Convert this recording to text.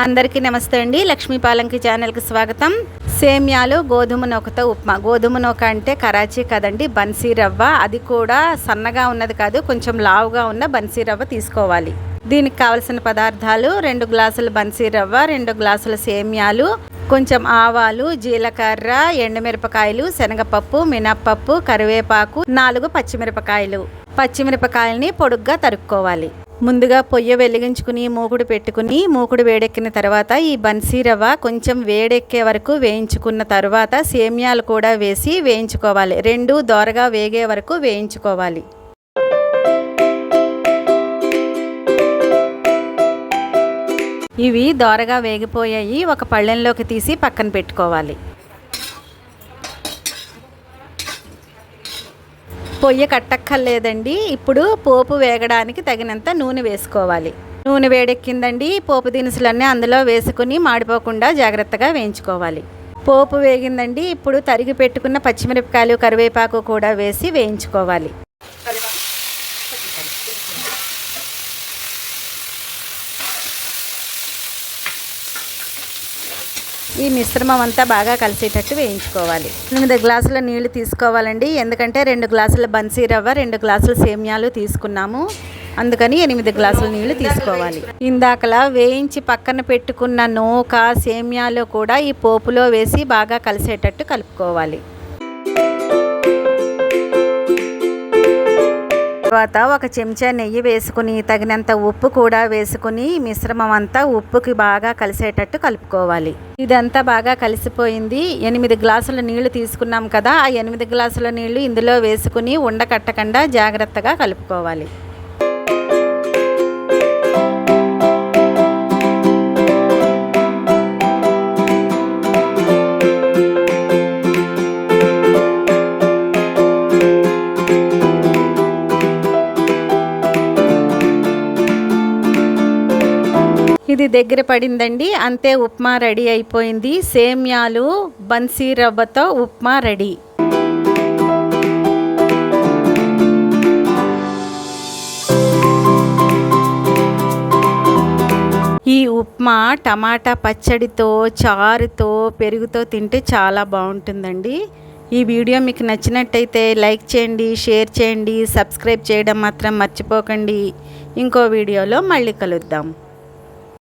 అందరికీ నమస్తే అండి. లక్ష్మీ పాలంకి ఛానల్కి స్వాగతం. సేమ్యాలు గోధుమ నూకతో ఉప్మా. గోధుమ నూక అంటే కరాచీ కదండి, బన్సీ రవ్వ. అది కూడా సన్నగా ఉన్నది కాదు, కొంచెం లావుగా ఉన్న బన్సీ రవ్వ తీసుకోవాలి. దీనికి కావలసిన పదార్థాలు: 2 గ్లాసుల బన్సీ రవ్వ, 2 గ్లాసుల సేమ్యాలు, కొంచెం ఆవాలు, జీలకర్ర, ఎండుమిరపకాయలు, శనగపప్పు, మినప్పప్పు, కరివేపాకు, 4 పచ్చిమిరపకాయలు. పచ్చిమిరపకాయలని పొడుగ్గా తరుక్కోవాలి. ముందుగా పొయ్యి వెలిగించుకుని మూకుడు పెట్టుకుని, మూకుడు వేడెక్కిన తర్వాత ఈ బన్సీ రవ్వ కొంచెం వేడెక్కే వరకు వేయించుకున్న తర్వాత సేమ్యాలు కూడా వేసి వేయించుకోవాలి. 2 దోరగా వేగే వరకు వేయించుకోవాలి. ఇవి దోరగా వేగిపోయాయి. ఒక పళ్ళెంలోకి తీసి పక్కన పెట్టుకోవాలి. పొయ్యి కట్టక్కర్లేదండి. ఇప్పుడు పోపు వేగడానికి తగినంత నూనె వేసుకోవాలి. నూనె వేడెక్కిందండి. పోపు దినుసులన్నీ అందులో వేసుకుని మాడిపోకుండా జాగ్రత్తగా వేయించుకోవాలి. పోపు వేగిందండి. ఇప్పుడు తరిగి పెట్టుకున్న పచ్చిమిరపకాయలు, కరివేపాకు కూడా వేసి వేయించుకోవాలి. ఈ మిశ్రమం అంతా బాగా కలిసేటట్టు వేయించుకోవాలి. 8 గ్లాసుల నీళ్లు తీసుకోవాలండి. ఎందుకంటే 2 గ్లాసుల బన్సీ రవ్వ, 2 గ్లాసుల సేమ్యాలు తీసుకున్నాము. అందుకని 8 గ్లాసుల నీళ్లు తీసుకోవాలి. ఇందాకలా వేయించి పక్కన పెట్టుకున్న నూక, సేమ్యాలు కూడా ఈ పోపులో వేసి బాగా కలిసేటట్టు కలుపుకోవాలి. తర్వాత 1 చెంచా నెయ్యి వేసుకుని, తగినంత ఉప్పు కూడా వేసుకుని మిశ్రమం అంతా ఉప్పుకి బాగా కలిసేటట్టు కలుపుకోవాలి. ఇదంతా బాగా కలిసిపోయింది. 8 గ్లాసుల నీళ్లు తీసుకున్నాం కదా, ఆ 8 గ్లాసుల నీళ్లు ఇందులో వేసుకుని ఉండకట్టకుండా జాగ్రత్తగా కలుపుకోవాలి. ఇది దగ్గర పడిందండి. అంతే, ఉప్మా రెడీ అయిపోయింది. సేమ్యాలు బన్సీ రవ్వతో ఉప్మా రెడీ. ఈ ఉప్మా టమాటా పచ్చడితో, చారుతో, పెరుగుతో తింటే చాలా బాగుంటుందండి. ఈ వీడియో మీకు నచ్చినట్టయితే లైక్ చేయండి, షేర్ చేయండి, సబ్స్క్రైబ్ చేయడం మాత్రం మర్చిపోకండి. ఇంకో వీడియోలో మళ్ళీ కలుద్దాం.